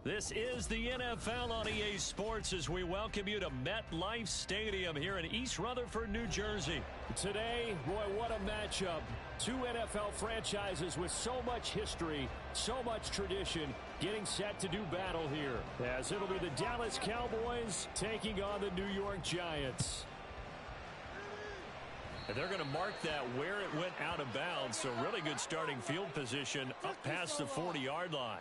This is the NFL on EA Sports as we welcome you to MetLife Stadium here in East Rutherford, New Jersey. Today, boy, what a matchup. Two NFL franchises with so much history, so much tradition, getting set to do battle here. As it'll be the Dallas Cowboys taking on the New York Giants. And they're going to mark that where it went out of bounds, so really good starting field position up past the 40-yard line.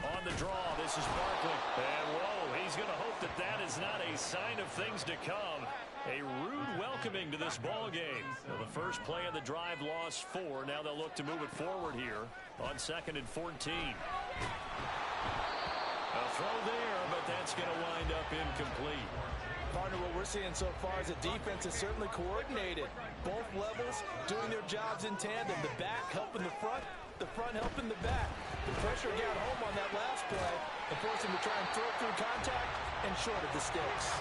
On the draw, this is Barkley. And whoa, he's going to hope that that is not a sign of things to come. A rude welcoming to this ball game. Well, the first play of the drive lost 4. Now they'll look to move it forward here on 2nd and 14. A throw there, but that's going to wind up incomplete. Partner, what we're seeing so far is the defense is certainly coordinated. Both levels doing their jobs in tandem. The back helping the front helping the back. The pressure got home on that last play and forced him to try and throw through contact and short of the sticks.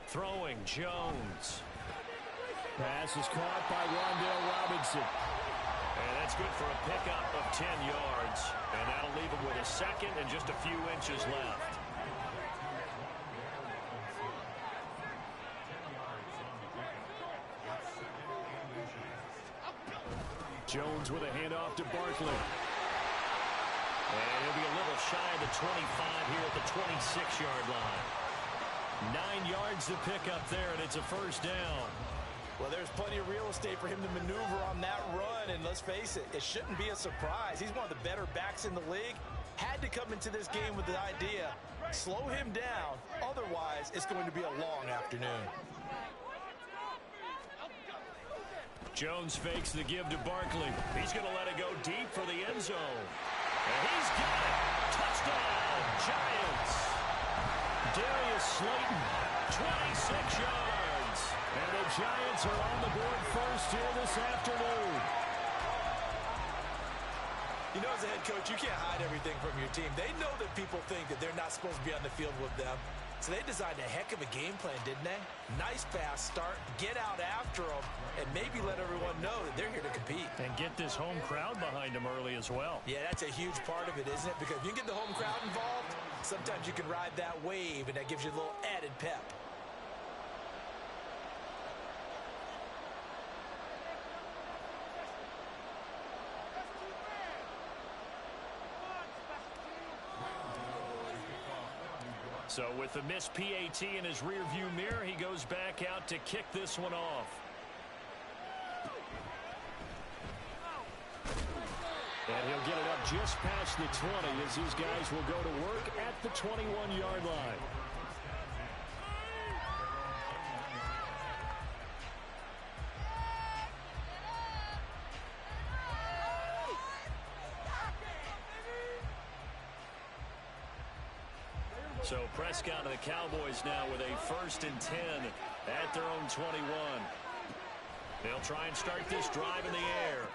Throwing, Jones. Pass is caught by Rondale Robinson. And that's good for a pickup of 10 yards. And that'll leave him with a second and just a few inches left. Jones with a handoff to Barkley. And he'll be a little shy of the 25 here at the 26-yard line. 9 yards to pick up there, and it's a first down. Well, there's plenty of real estate for him to maneuver on that run, and let's face it, it shouldn't be a surprise. He's one of the better backs in the league. Had to come into this game with the idea, slow him down, otherwise it's going to be a long afternoon. Jones fakes the give to Barkley. He's going to let it go deep for the end zone. And he's got it! Touchdown, Giants! Darius Slayton, 26 yards. And the Giants are on the board first here this afternoon. You know, as a head coach, you can't hide everything from your team. They know that people think that they're not supposed to be on the field with them. So they designed a heck of a game plan, didn't they? Nice fast start, get out after them, and maybe let everyone know that they're here to compete. And get this home crowd behind them early as well. Yeah, that's a huge part of it, isn't it? Because if you get the home crowd involved, sometimes you can ride that wave, and that gives you a little added pep. So with the missed PAT in his rearview mirror, he goes back out to kick this one off. And he'll get it up just past the 20 as these guys will go to work at the 21-yard line. So Prescott and the Cowboys now with a 1st and 10 at their own 21. They'll try and start this drive in the air.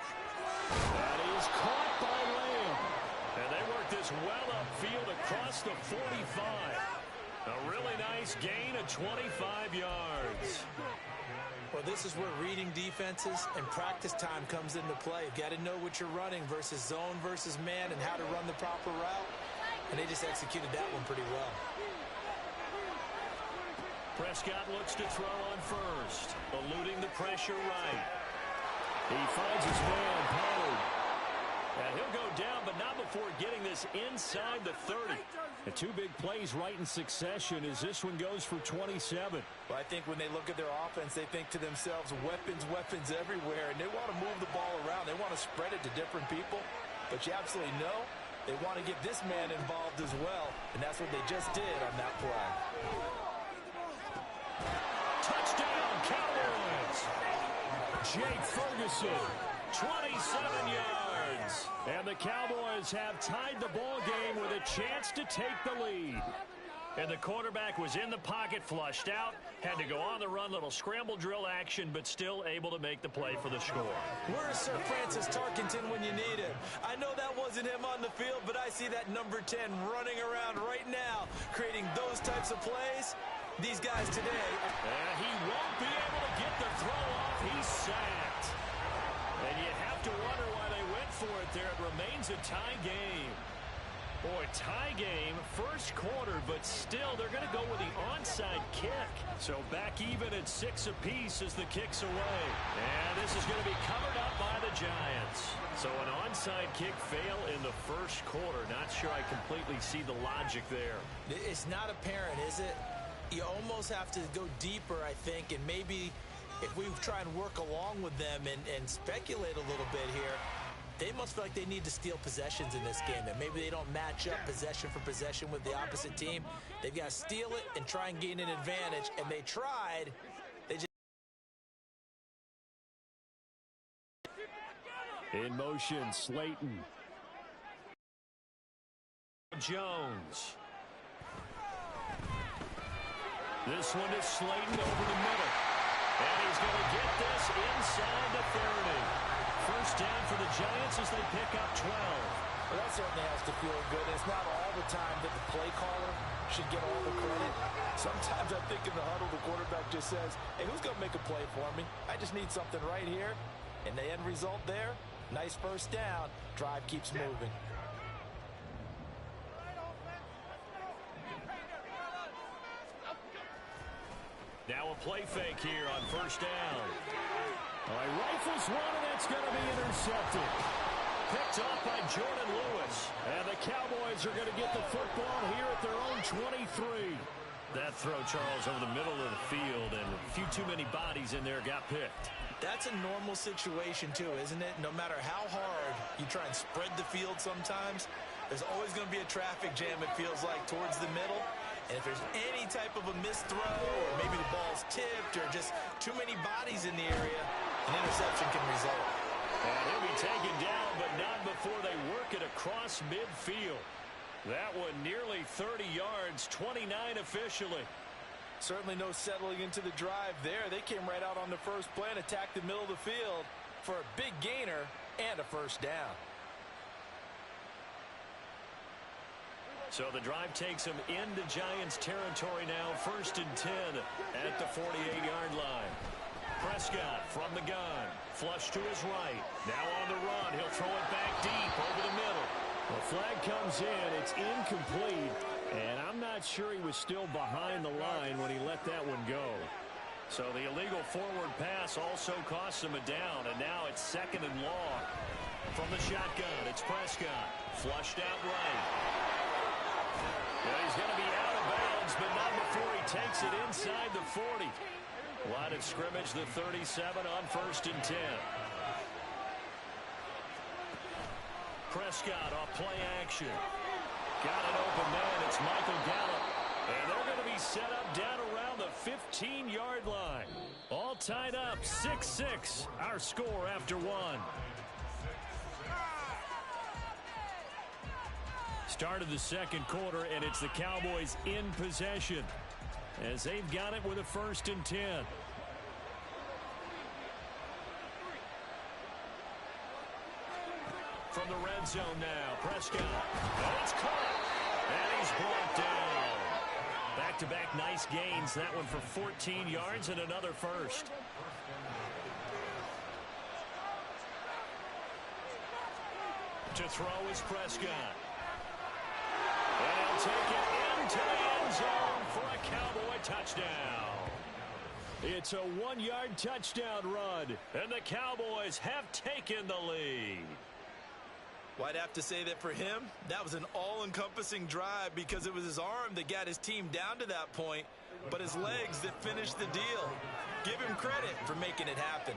That is caught by Lamb. And they work this well upfield across the 45. A really nice gain of 25 yards. Well, this is where reading defenses and practice time comes into play. You've got to know what you're running versus zone versus man and how to run the proper route. And they just executed that one pretty well. Prescott looks to throw on first, eluding the pressure right. He finds his man, Pollard. And he'll go down, but not before getting this inside the 30. The two big plays right in succession as this one goes for 27. Well, I think when they look at their offense, they think to themselves, weapons, weapons everywhere, and they want to move the ball around. They want to spread it to different people. But you absolutely know they want to get this man involved as well, and that's what they just did on that play. Touchdown, Cowboys! Jake Ferguson, 27 yards. And the Cowboys have tied the ball game with a chance to take the lead. And the quarterback was in the pocket, flushed out, had to go on the run, little scramble drill action, but still able to make the play for the score. Where's Sir Francis Tarkenton when you need him? I know that wasn't him on the field, but I see that number 10 running around right now, creating those types of plays. These guys today. And he won't be able to get the throw off. He's sacked. And you have to wonder why they went for it there. It remains a tie game. Boy, tie game, first quarter, but still they're going to go with the onside kick. So back even at 6 apiece as the kick's away. And this is going to be covered up by the Giants. So an onside kick fail in the first quarter. Not sure I completely see the logic there. It's not apparent, is it? You almost have to go deeper, I think, and maybe if we try and work along with them and speculate a little bit here, they must feel like they need to steal possessions in this game, and maybe they don't match up possession for possession with the opposite team. They've got to steal it and try and gain an advantage, and they tried. They just... In motion, Slayton. Jones. This one is Slayton over the middle. And he's going to get this inside the 30. First down for the Giants as they pick up 12. Well, that certainly has to feel good. It's not all the time that the play caller should get all the credit. Sometimes I think in the huddle, the quarterback just says, hey, who's going to make a play for me? I just need something right here. And the end result there, nice first down. Drive keeps moving. Now a play fake here on first down. All right, rifles one, and it's going to be intercepted. Picked off by Jordan Lewis. And the Cowboys are going to get the football here at their own 23. That throw, Charles, over the middle of the field, and a few too many bodies in there got picked. That's a normal situation, too, isn't it? No matter how hard you try and spread the field sometimes, there's always going to be a traffic jam, it feels like, towards the middle. And if there's any type of a missed throw, or maybe the ball's tipped, or just too many bodies in the area, an interception can result. And he'll be taken down, but not before they work it across midfield. That one nearly 30 yards, 29 officially. Certainly no settling into the drive there. They came right out on the first play and attacked the middle of the field for a big gainer and a first down. So the drive takes him into Giants territory now, 1st and 10 at the 48-yard line. Prescott from the gun, flush to his right. Now on the run, he'll throw it back deep over the middle. The flag comes in, it's incomplete, and I'm not sure he was still behind the line when he let that one go. So the illegal forward pass also costs him a down, and now it's 2nd and long. From the shotgun, it's Prescott, flushed out right. Well, he's going to be out of bounds, but not before he takes it inside the 40. Line of scrimmage, the 37 on 1st and 10. Prescott off play action. Got an open man. It's Michael Gallup. And they're going to be set up down around the 15-yard line. All tied up, 6-6. Our score after one. Start of the second quarter, and it's the Cowboys in possession as they've got it with a 1st and 10. From the red zone now, Prescott. And it's caught. And he's brought down. Back-to-back nice gains. That one for 14 yards and another first. To throw is Prescott. And he'll take it into the end zone for a Cowboy touchdown. It's a 1-yard touchdown run, and the Cowboys have taken the lead. Well, I'd have to say that for him, that was an all-encompassing drive because it was his arm that got his team down to that point, but his legs that finished the deal. Give him credit for making it happen.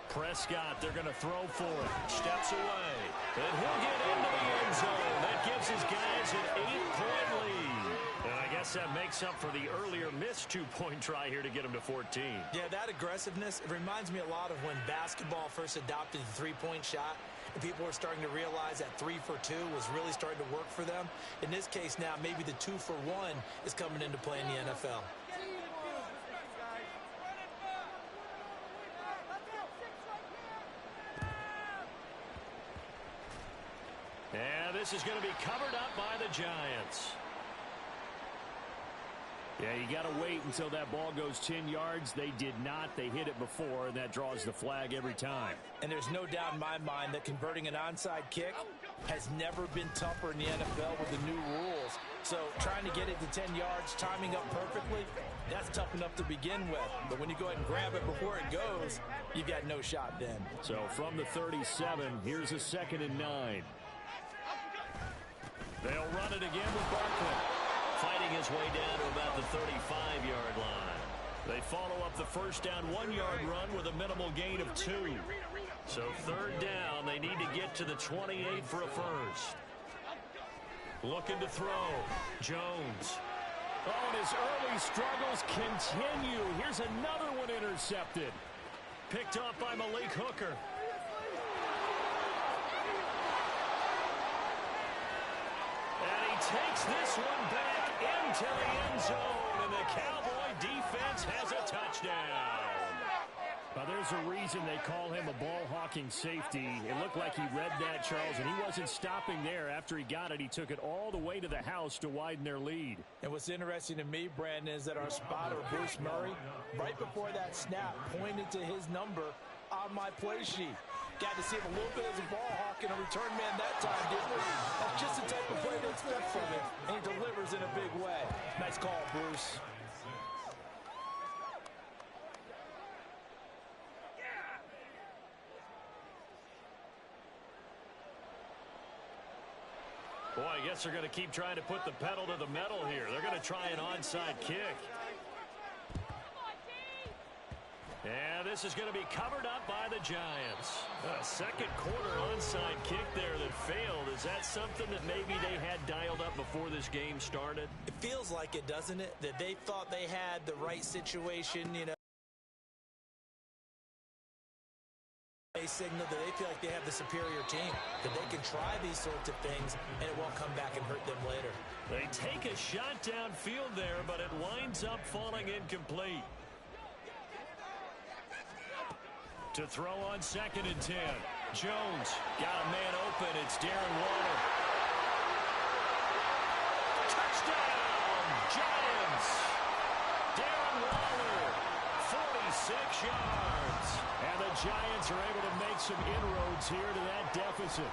Prescott, they're going to throw for it. Steps away. And he'll get into the end zone. That gives his guys an 8-point lead. And I guess that makes up for the earlier missed 2-point try here to get him to 14. Yeah, that aggressiveness, it reminds me a lot of when basketball first adopted the three-point shot. and people are starting to realize that 3 for 2 was really starting to work for them. In this case now, maybe the 2 for 1 is coming into play in the NFL. And this is going to be covered up by the Giants. Yeah, you got to wait until that ball goes 10 yards. They did not. They hit it before, and that draws the flag every time. And there's no doubt in my mind that converting an onside kick has never been tougher in the NFL with the new rules. So trying to get it to 10 yards, timing up perfectly, that's tough enough to begin with. But when you go ahead and grab it before it goes, you've got no shot then. So from the 37, here's a 2nd and 9. They'll run it again with Barkley. Fighting his way down to about the 35-yard line. They follow up the first down 1-yard run with a minimal gain of 2. So 3rd down, they need to get to the 28 for a first. Looking to throw. Jones. Oh, and his early struggles continue. Here's another one intercepted. Picked off by Malik Hooker. And he takes this one back into the end zone, and the Cowboy defense has a touchdown. Well, there's a reason they call him a ball-hawking safety. It looked like he read that, Charles, and he wasn't stopping there. After he got it, he took it all the way to the house to widen their lead. And what's interesting to me, Brandon, is that our spotter, Bruce Murray, right before that snap, pointed to his number on my play sheet. Got to see him a little bit as a ball hawk and a return man that time, didn't we? That's just the type of play to expect from him, and he delivers in a big way. Nice call, Bruce. Boy, I guess they're going to keep trying to put the pedal to the metal here. They're going to try an onside kick. And this is going to be covered up by the Giants. A second quarter onside kick there that failed. Is that something that maybe they had dialed up before this game started? It feels like it, doesn't it? That they thought they had the right situation, you know. They signal that they feel like they have the superior team, that they can try these sorts of things and it won't come back and hurt them later. They take a shot downfield there, but it winds up falling incomplete. To throw on 2nd and 10. Jones got a man open. It's Darren Waller. Touchdown, Giants. Darren Waller, 46 yards. And the Giants are able to make some inroads here to that deficit.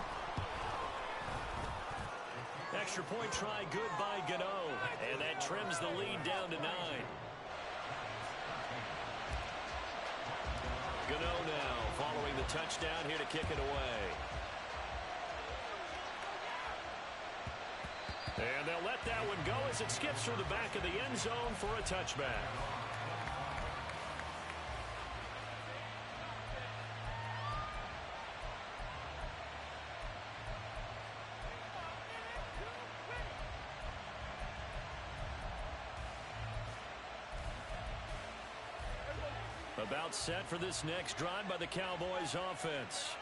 Extra point try good by Gano. And that trims the lead down to 9. Gano now following the touchdown here to kick it away. And they'll let that one go as it skips through the back of the end zone for a touchback. About set for this next drive by the Cowboys offense.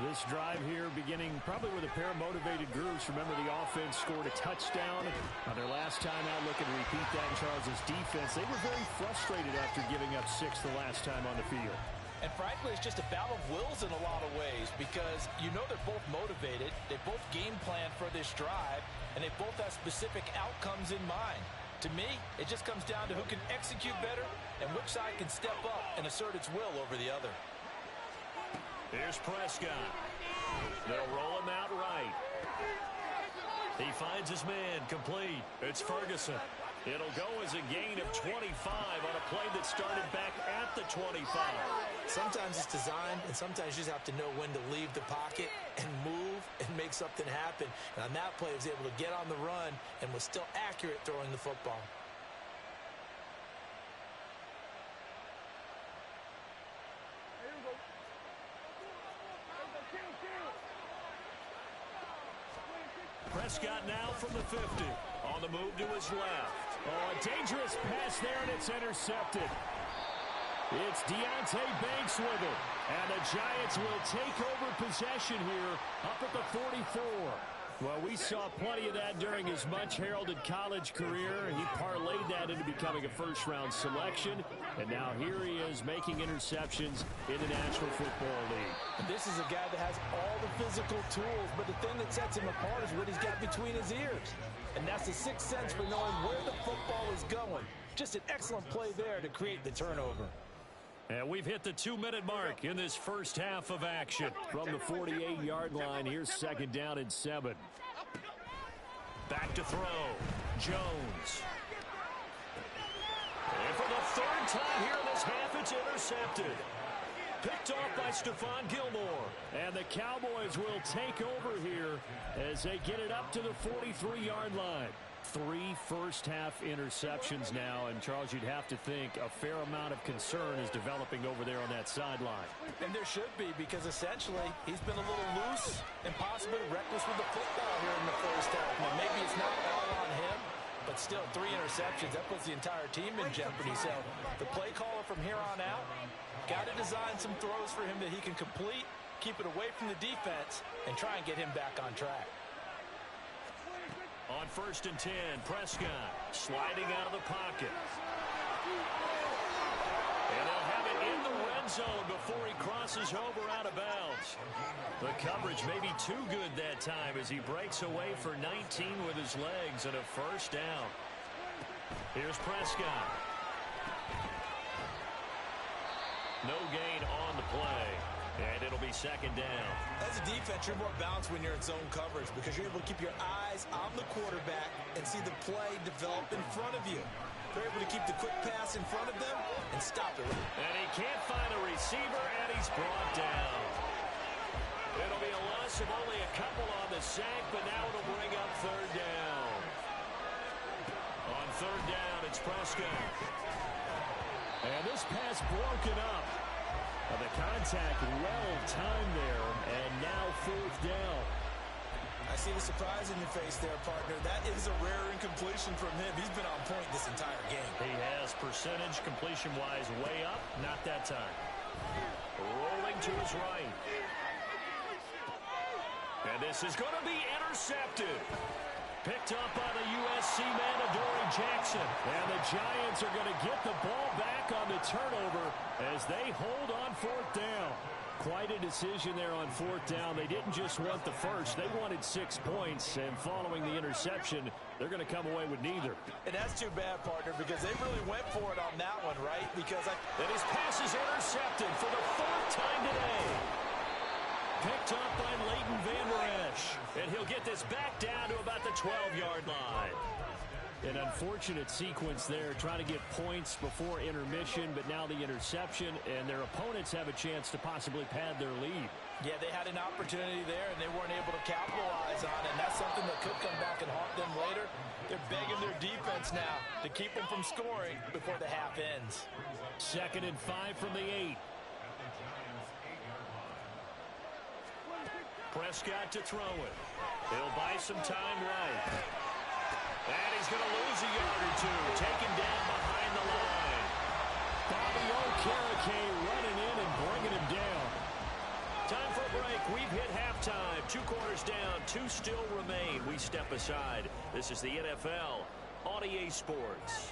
This drive here beginning probably with a pair of motivated groups. Remember, the offense scored a touchdown on their last time out. Looking to repeat that in Charles' defense. They were very frustrated after giving up 6 the last time on the field. And frankly, it's just a battle of wills in a lot of ways because you know they're both motivated. They both game plan for this drive, and they both have specific outcomes in mind. To me, it just comes down to who can execute better and which side can step up and assert its will over the other. Here's Prescott. They'll roll him out right. He finds his man complete. It's Ferguson. It'll go as a gain of 25 on a play that started back at the 25. Sometimes it's designed, and sometimes you just have to know when to leave the pocket and move and make something happen. And on that play, he was able to get on the run and was still accurate throwing the football. Prescott now from the 50. On the move to his left. Oh, a dangerous pass there, and it's intercepted. It's Deonte Banks with it. And the Giants will take over possession here up at the 44. Well, we saw plenty of that during his much-heralded college career. He parlayed that into becoming a first-round selection. And now here he is making interceptions in the National Football League. And this is a guy that has all the physical tools, but the thing that sets him apart is what he's got between his ears. And that's the sixth sense for knowing where the football is going. Just an excellent play there to create the turnover. And we've hit the 2-minute mark in this first half of action. From the 48-yard line, here's second down and 7. Back to throw. Jones. And for the third time here in this half, it's intercepted. Picked off by Stephon Gilmore. And the Cowboys will take over here as they get it up to the 43-yard line. 3 first-half interceptions now, and Charles, you'd have to think a fair amount of concern is developing over there on that sideline. And there should be, because essentially he's been a little loose and possibly reckless with the football here in the first half. Now, maybe it's not all on him, but still 3 interceptions. That puts the entire team in jeopardy. So the play caller from here on out got to design some throws for him that he can complete, keep it away from the defense, and try and get him back on track. On 1st and 10, Prescott sliding out of the pocket. And they'll have it in the red zone before he crosses over out of bounds. The coverage may be too good that time as he breaks away for 19 with his legs and a first down. Here's Prescott. No gain on the play. And it'll be second down. As a defense, you're more balanced when you're in zone coverage because you're able to keep your eyes on the quarterback and see the play develop in front of you. They're able to keep the quick pass in front of them and stop it. And he can't find a receiver, and he's brought down. It'll be a loss of only a couple on the sack, but now it'll bring up third down. On third down, it's Prescott. And this pass broken up. The contact well timed there, and now 4th down. I see the surprise in your face there, partner. That is a rare incompletion from him. He's been on point this entire game. He has percentage completion-wise way up, not that time. Rolling to his right. And this is going to be intercepted. Picked up by the USC man, Adoree Jackson. And the Giants are going to get the ball back on the turnover as they hold on 4th down. Quite a decision there on 4th down. They didn't just want the first. They wanted 6 points. And following the interception, they're going to come away with neither. And that's too bad, partner, because they really went for it on that one, right? Because and his pass is intercepted for the 4th time today. Picked up by Leighton Van Der Esch. And he'll get this back down to about the 12-yard line. An unfortunate sequence there, trying to get points before intermission, but now the interception, and their opponents have a chance to possibly pad their lead. Yeah, they had an opportunity there, and they weren't able to capitalize on it, and that's something that could come back and haunt them later. They're begging their defense now to keep them from scoring before the half ends. 2nd and 5 from the 8. Prescott to throw it. He'll buy some time right. And he's going to lose a yard or two. Taken down behind the line. Bobby Okereke running in and bringing him down. Time for a break. We've hit halftime. 2 quarters down. 2 still remain. We step aside. This is the NFL on EA Sports.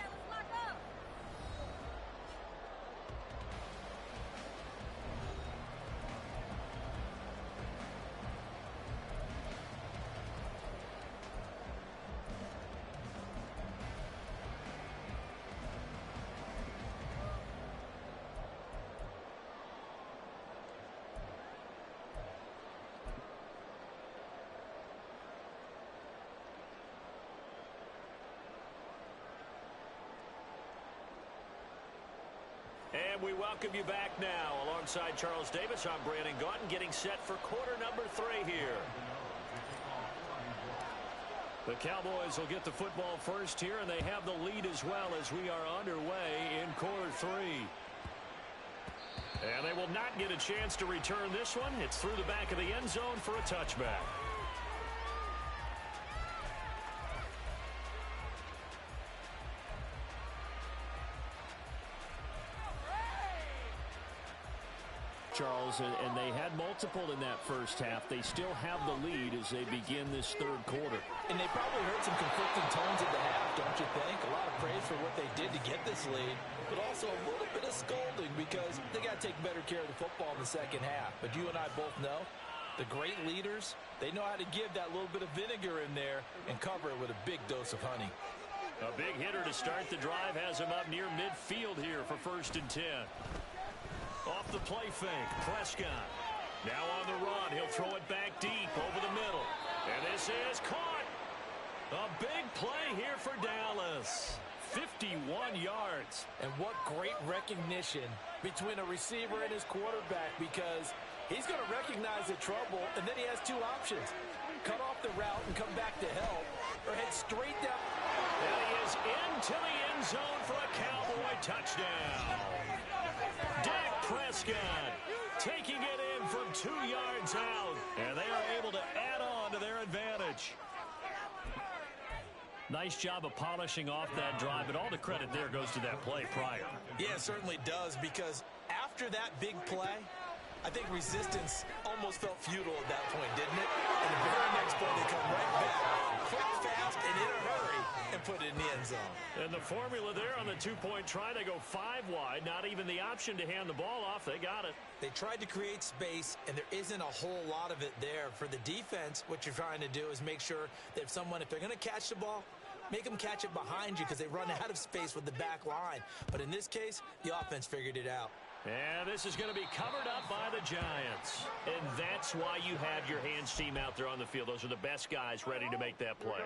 And we welcome you back now. Alongside Charles Davis, I'm Brandon Gaunton, getting set for quarter number 3 here. The Cowboys will get the football first here, and they have the lead as well as we are underway in quarter 3. And they will not get a chance to return this one. It's through the back of the end zone for a touchback. Charles, and they had multiple in that first half. They still have the lead as they begin this third quarter. And they probably heard some conflicting tones at the half, don't you think? A lot of praise for what they did to get this lead, but also a little bit of scolding because they got to take better care of the football in the second half. But you and I both know the great leaders, they know how to give that little bit of vinegar in there and cover it with a big dose of honey. A big hitter to start the drive has him up near midfield here for 1st and 10. Off the play fake, Prescott. Now on the run, he'll throw it back deep over the middle. And this is caught. A big play here for Dallas. 51 yards. And what great recognition between a receiver and his quarterback, because he's going to recognize the trouble, and then he has two options. Cut off the route and come back to help, or head straight down. And he is into the end zone for a Cowboy touchdown. Dak Prescott taking it in from 2 yards out, and they are able to add on to their advantage. Nice job of polishing off that drive, but all the credit there goes to that play prior. Yeah, it certainly does, because after that big play, I think resistance almost felt futile at that point, didn't it? And the very next play, they come right back, quick, fast, and in a hurry, and put it in the end zone. And the formula there on the two-point try, they go 5 wide, not even the option to hand the ball off. They got it. They tried to create space, and there isn't a whole lot of it there. For the defense, what you're trying to do is make sure that if they're going to catch the ball, make them catch it behind you because they run out of space with the back line. But in this case, the offense figured it out. And this is going to be covered up by the Giants. And that's why you have your hands team out there on the field. Those are the best guys ready to make that play.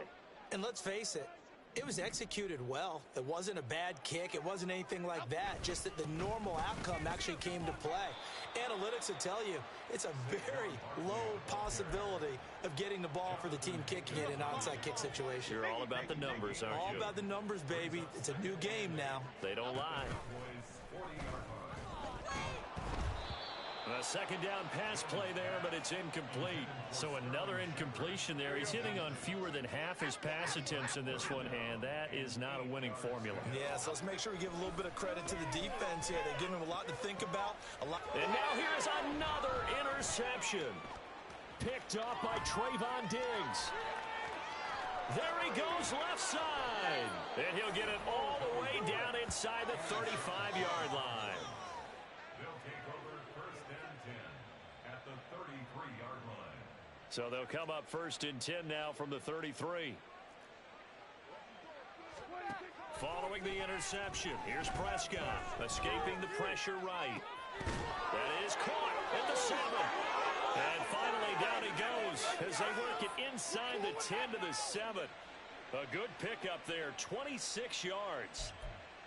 And let's face it, it was executed well. It wasn't a bad kick. It wasn't anything like that. Just that the normal outcome actually came to play. Analytics will tell you it's a very low possibility of getting the ball for the team kicking it in an onside kick situation. You're all about the numbers, aren't you? All about the numbers, baby. It's a new game now. They don't lie. A second down pass play there, but it's incomplete. So another incompletion there. He's hitting on fewer than half his pass attempts in this one, and that is not a winning formula. Yeah, so let's make sure we give a little bit of credit to the defense here. They give him a lot to think about. And now here's another interception. Picked up by Trayvon Diggs. There he goes left side. And he'll get it all the way down inside the 35-yard line. So they'll come up 1st and 10 now from the 33. Following the interception, here's Prescott escaping the pressure right. That is caught at the 7. And finally down he goes as they work it inside the 10 to the 7. A good pickup there, 26 yards.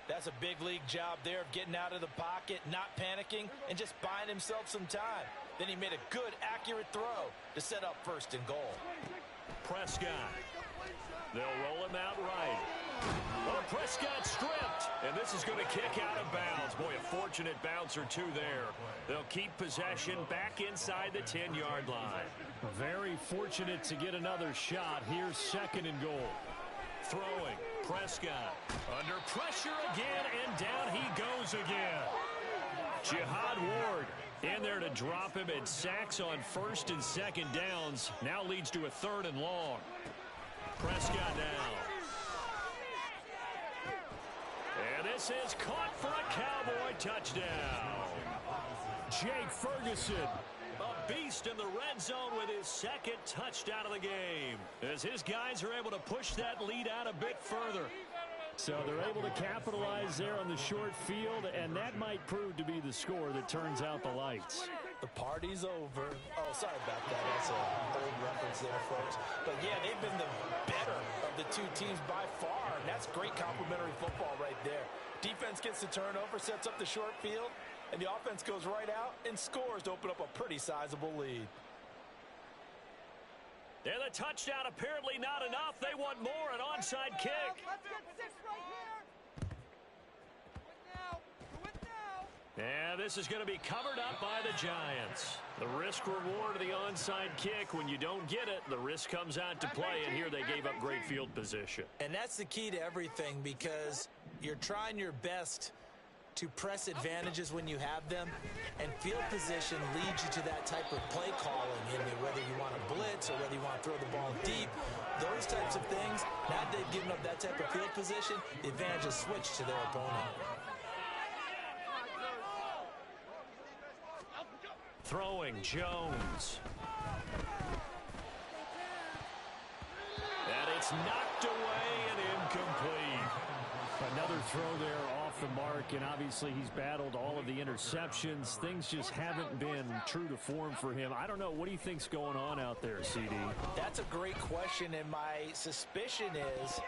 That's a big league job there of getting out of the pocket, not panicking, and just buying himself some time. Then he made a good, accurate throw to set up 1st and goal. Prescott. They'll roll him out right. Oh, Prescott stripped. And this is going to kick out of bounds. Boy, a fortunate bounce or two there. They'll keep possession back inside the 10-yard line. Very fortunate to get another shot. Here's 2nd and goal. Throwing. Prescott under pressure again, and down he goes again. Jihad Ward in there to drop him, and sacks on 1st and 2nd downs now leads to a 3rd and long. Prescott now. And this is caught for a Cowboy touchdown. Jake Ferguson. A beast in the red zone with his 2nd touchdown of the game, as his guys are able to push that lead out a bit further. So they're able to capitalize there on the short field, and that might prove to be the score that turns out the lights. The party's over. Oh, sorry about that. That's an old reference there, folks. But, yeah, they've been the better of the two teams by far, and that's great complimentary football right there. Defense gets the turnover, sets up the short field, and the offense goes right out and scores to open up a pretty sizable lead. And the touchdown apparently not enough. They want more, an onside kick. Let's get 6 right here. Do it now. And this is going to be covered up by the Giants. The risk reward of the onside kick. When you don't get it, the risk comes out to play, and here they gave up great field position. And that's the key to everything, because you're trying your best to press advantages when you have them, and field position leads you to that type of play calling, in whether you want to blitz or whether you want to throw the ball deep. Those types of things, now that they've given up that type of field position, the advantage is switched to their opponent. Throwing Jones. And it's knocked away and incomplete. Another throw there off the mark, and obviously he's battled all of the interceptions. Things just haven't been true to form for him. I don't know. What do you think's going on out there, CD? That's a great question, and my suspicion is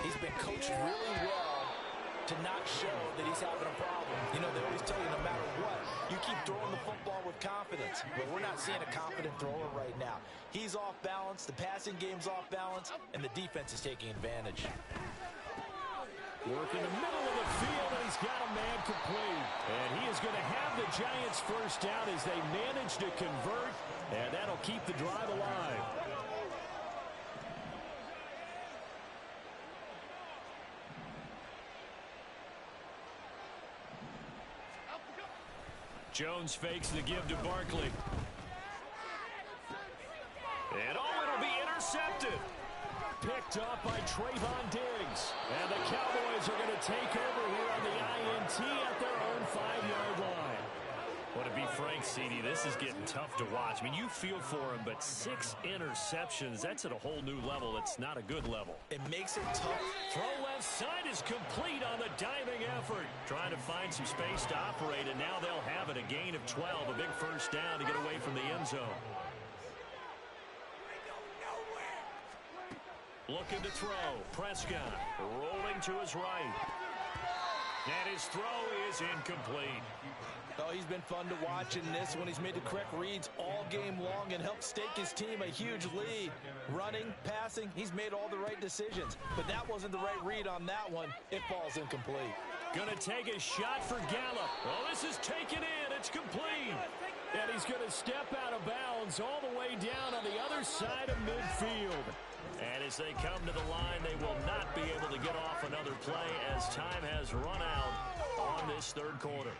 he's been coached really well to not show that he's having a problem. You know, they always tell you no matter what, you keep throwing the football with confidence. But we're not seeing a confident thrower right now. He's off balance, the passing game's off balance, and the defense is taking advantage. Work in the middle of the field, and he's got a man complete. And he is going to have the Giants first down as they manage to convert, and that'll keep the drive alive. Jones fakes the give to Barkley. And it'll be intercepted. Picked up by Trayvon Diggs. And the Cowboys are going to take over here on the INT at their own 5-yard line. Well, to be frank, CD, this is getting tough to watch. I mean, you feel for him, but 6 interceptions, that's at a whole new level. It's not a good level. It makes it tough. Throw left side is complete on the diving effort. Trying to find some space to operate, and now they'll have it. A gain of 12, a big first down to get away from the end zone. Looking to throw. Prescott rolling to his right. And his throw is incomplete. Oh, he's been fun to watch in this when he's made the correct reads all game long and helped stake his team a huge lead. Running, passing, he's made all the right decisions. But that wasn't the right read on that one. It falls incomplete. Going to take a shot for Gallup. Oh, this is taken in. It's complete. And he's going to step out of bounds all the way down on the other side of midfield. And as they come to the line, they will not be able to get off another play as time has run out on this third quarter.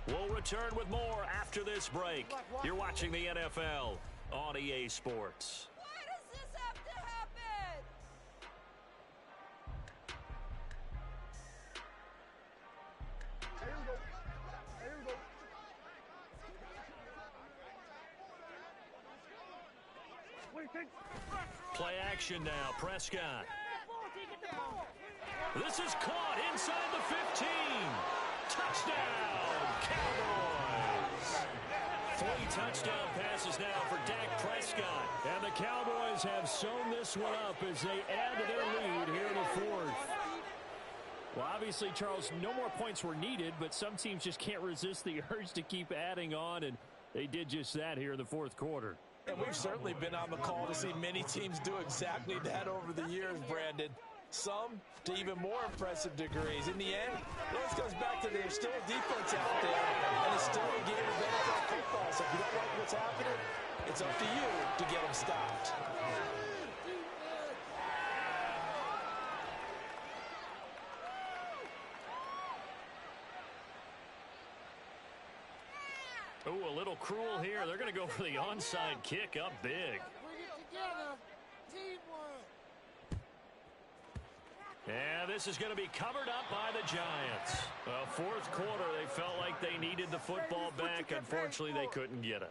We'll return with more after this break. You're watching the NFL on EA Sports. Why does this have to happen? Here we go. Play action now. Prescott. This is caught inside the 15. Touchdown, Cowboys. 3 touchdown passes now for Dak Prescott. And the Cowboys have sewn this one up as they add to their lead here in the fourth. Well, obviously, Charles, no more points were needed, but some teams just can't resist the urge to keep adding on, and they did just that here in the fourth quarter. And we've certainly been on the call to see many teams do exactly that over the years, Brandon. Some to even more impressive degrees. In the end, it always comes back to there's still a defense out there, and it's still a game of NFL football. So if you don't like what's happening, it's up to you to get them stopped. Ooh, a little cruel here. They're going to go for the onside kick up big. Bring it together. Teamwork. And this is going to be covered up by the Giants. Well, fourth quarter, they felt like they needed the football back. Unfortunately, they couldn't get it.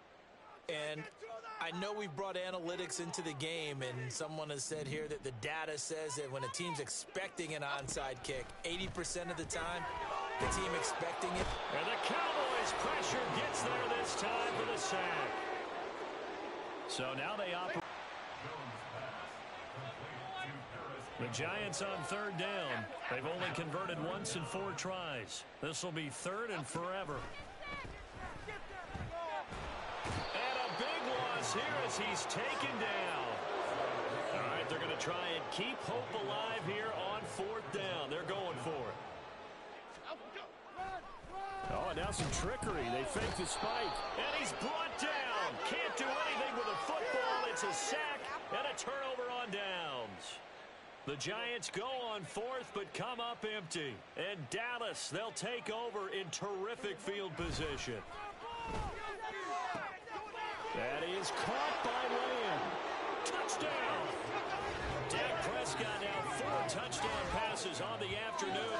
And I know we brought analytics into the game, and someone has said here that the data says that when a team's expecting an onside kick, 80% of the time, the team expecting it. And the Cowboys' pressure gets there this time for the sack. So now they operate. The Giants on third down. They've only converted once in 4 tries. This will be third and forever. And a big loss here as he's taken down. All right, they're going to try and keep hope alive here on fourth down. They're going for it. Oh, now some trickery. They fake the spike. And he's brought down. Can't do anything with a football. It's a sack and a turnover on downs. The Giants go on fourth, but come up empty. And Dallas, they'll take over in terrific field position. That is caught by Lamb. Touchdown! Dak Prescott now 4 touchdown passes on the afternoon.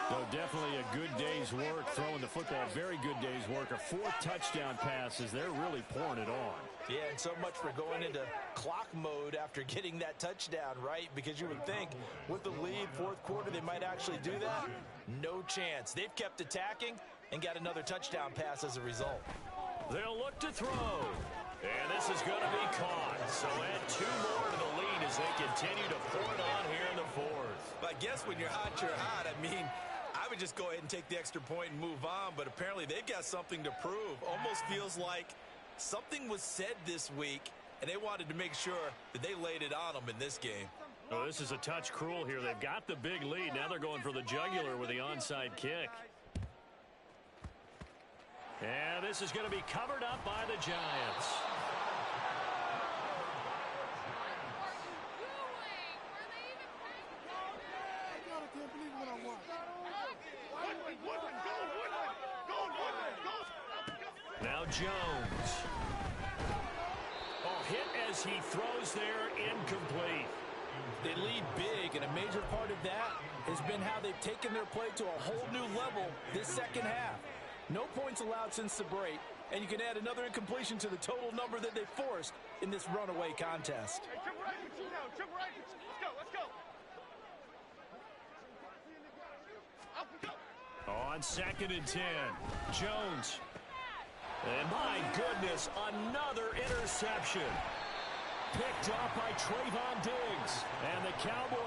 So definitely a good day's work throwing the football. Very good day's work. 4 touchdown passes. They're really pouring it on. Yeah, and so much for going into clock mode after getting that touchdown, right? Because you would think with the lead, fourth quarter, they might actually do that. No chance. They've kept attacking and got another touchdown pass as a result. They'll look to throw. And this is going to be caught. So add 2 more to the lead as they continue to pour it on here in the fourth. But I guess when you're hot, you're hot. I mean, I would just go ahead and take the extra point and move on, but apparently they've got something to prove. Almost feels like something was said this week, and they wanted to make sure that they laid it on them in this game. Oh, this is a touch cruel here. They've got the big lead. Now they're going for the jugular with the onside kick. And this is going to be covered up by the Giants. Now Jones. Oh, hit as he throws there, incomplete. They lead big, and a major part of that has been how they've taken their play to a whole new level this second half. No points allowed since the break, and you can add another incompletion to the total number that they forced in this runaway contest. Hey, jump right with you now. Jump right with you. Let's go. Up we go. On 2nd and 10, Jones. And my goodness, another interception. Picked up by Trayvon Diggs. And the Cowboys